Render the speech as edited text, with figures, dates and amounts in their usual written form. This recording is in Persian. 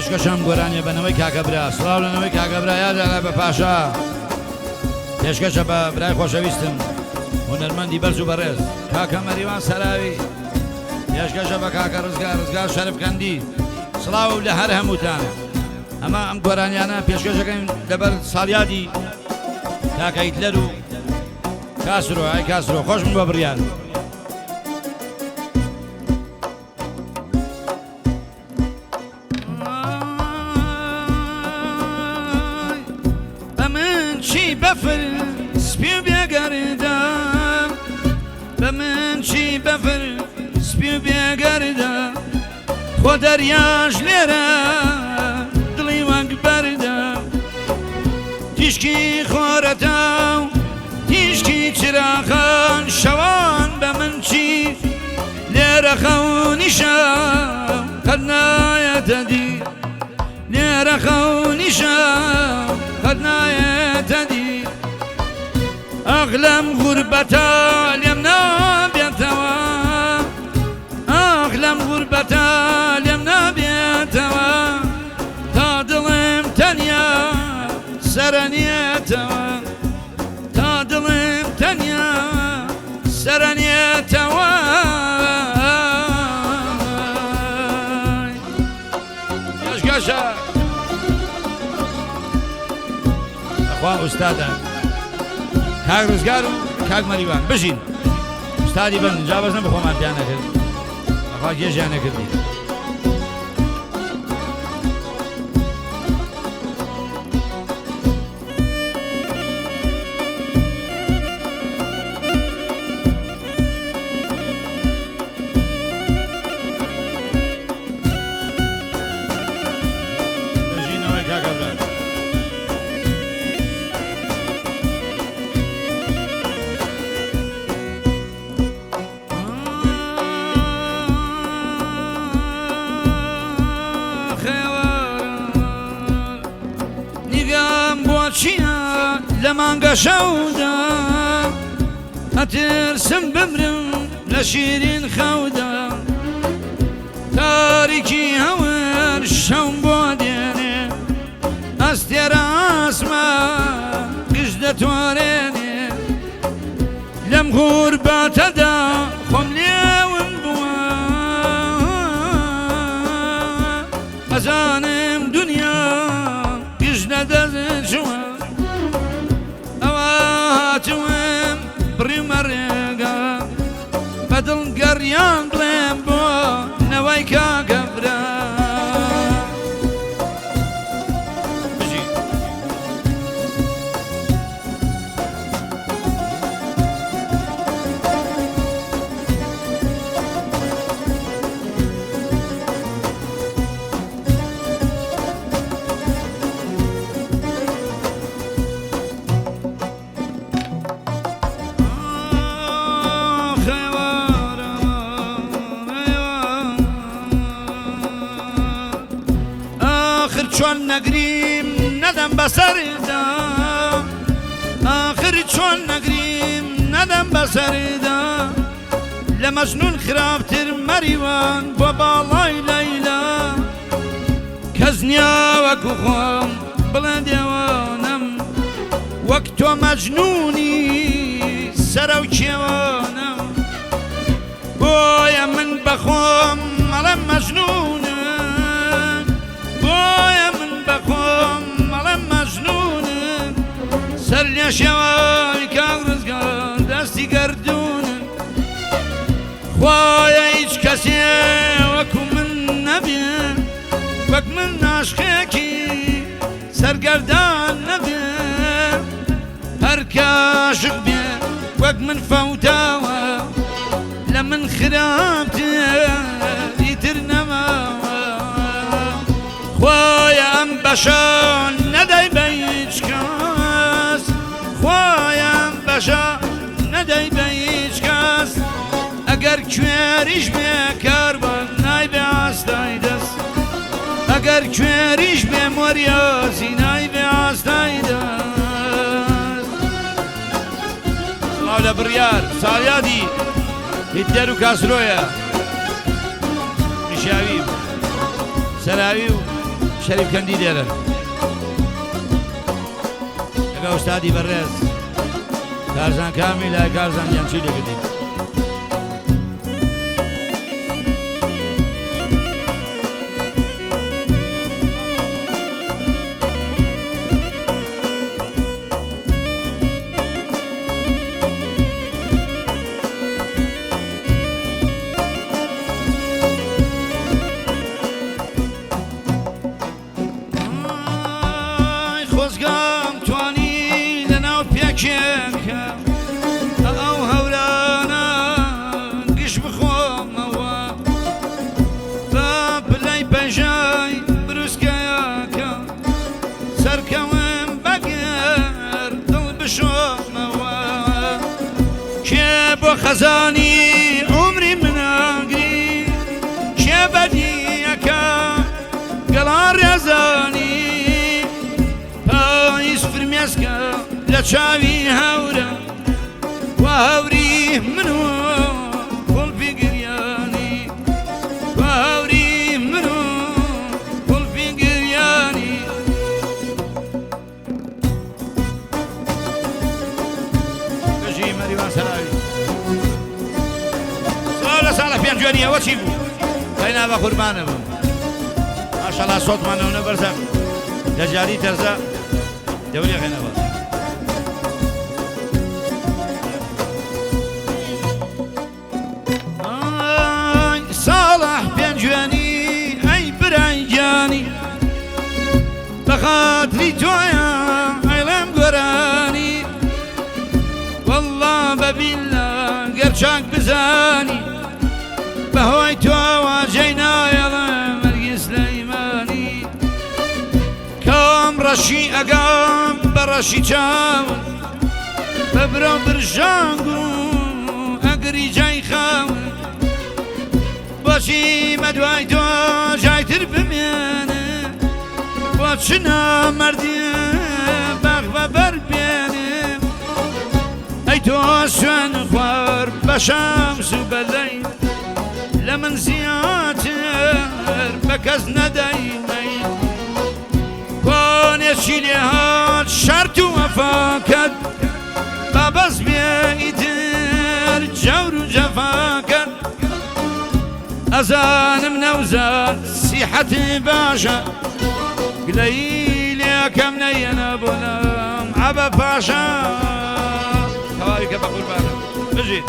پێشکەشم گۆرانیە بەنەوەی کاکەبرا سڵاو لەنەوەی کاکەبرا یادانە بە پاشا پێشکەشە بە برای خۆشەویستم هونەرمەندی بەرز و بەڕێز کاکە مەریوان سەراوی پێشکەشە بە کاکە ڕزگار شەرفکەندی سڵاو لە هەر هەمووتانە ئەمە ئەم گۆرانیانە پێشکەشەکەین لەبەر ساڵیادی کاکە هیتلەر و کاسرۆ ئای کاسرۆ خۆشم بۆ بڕیار بفر سپیو بێگەردم بە من چی بەفر سپیو بێگەردم خۆ دەریاش لێرە دڵی وەک بەردم تیشکی خۆرەتە و تیشکی چراغان شەوان بە من چی لێرە خەونیشە قەت نایەتە دی لێرە خەونیشە قەت نایەتە دی ئەغلەم غوربەتە لێم نابێتەوە ئەغلەم غوربەتە لێم نابێتەوە تا دڵم تەنیا سەرەنیێتەوە تا دڵم تەنیا سەرەنیێتەوە پێشکەشە ئەخوا ئوستادە کاک ڕزگار و کاک مەریوان بژین ئوستادی بن جا بەس نەبە خۆمان پیان نەکرد ئەخوا گێژیان نەکردی بژینەوەی کاکەبرا لە مانگە شەودا ئەترسم بمرم لە شیرین خەودا تاریکی هەور شەوم بۆ دێنێ ئەستێرە ئاسمە گشت دەتوارێنێ لەم غوربەتەدا خۆم لێون بووە ئەزانم دنیا گشت نەدەچووە هاتووم بڕیمە ڕێگە بەدڵ گەڕیان بڵێم بۆ نەوەی کاکەبرا چۆن نەگریم نەدەم بەسەردا ئاخر چۆن نەگریم نەدەم بەسەردا لە مەجنون خراپتر مەریوان بۆ باڵای لەیلا کەس نیا وەکو خۆم بڵێ دێوانم وەک تۆ مەجنونی سەرە و کێوانم بۆیە من بەخۆم مەڵێم مەجنونم بۆیە من بەخۆم مەڵێم مەجنونم سەر لێ شێوەی کاک ڕزگار دەستی گەردوونم خوایە هیچ کەسێ وەکو من نەبێ وەک من عاشقێکی سەرگەردان نەبێ هەر کاشق بێ وەک من فەوتاوە لە من خراپتر ئیتر نەماوە خوایە ئەم بەشە نەدەی بە هیچ کەس کوێریش بێ کاربان نایبێ ئاستای دەست ئەگەر کوێریش بێ مۆریازی نایبێ ئاستای دەست سڵاو لە بڕیار ساڵیادی هیتلەر و کاسرۆیە میشاوی سەراوی و شەریف کەندی لێرە ئەگە ئوستادی بەڕێز کارزان کامی لای کارزان یانچی لێکردی خۆزگام توانی لەناو پێکێکە ئەو هەورانە گشت بخۆمەوە بە پلەی پەژای بروسکەیەکە سەرکەوم بەگەر دڵ بشۆمەوە کێ بۆ خەزانی عومری مناگری کێ بەدیەکە گەڵا ڕێزانی فرمێسکە لە چاوی هەورە و هەوری من و قوڵپی گریانی و هەوری من و قوڵپی گریانی بەژی مەریوان سەراوی سڵاو لە ساڵە پێنجوێنی ئەوە چی بوو بەینا بە قوربانە بوو ماشەڵا سۆتمانەوە بەرزە لە جاری تەرزە دەوری غێنەوە ساڵح پێنجوێنی ئەی برای گیانی بە خاتری تۆیە ئەیڵێم گۆرانی وەڵڵا بەبیللا گەر چاک بزانی بەهۆی تۆوە جێی نایەڵێم هەرگیز سلەیمانی کام ڕەشی ئەگام بە ڕەشی چاون بە برۆ برژانگ و ئەگری جای خاون بۆچی مەدوای تۆ جایتر بمێنێ بۆ چ نامەردیە باغ بەبەر بێنێ ئەی تۆ سوێن خوار بە شەمس و بەلەی لە من زیاتر بە کەس نەدەیمەی کۆنێکی لێ هات شەرت و وەفاکەت بە بەس بێئیتر جەور و جەفاکەت ئەزانم نەوزار سیحەتی باشە گلەی لێکەم نەیەنە بۆ لەم عەبە پاشە تەواوی کە بە قوربانە بژیت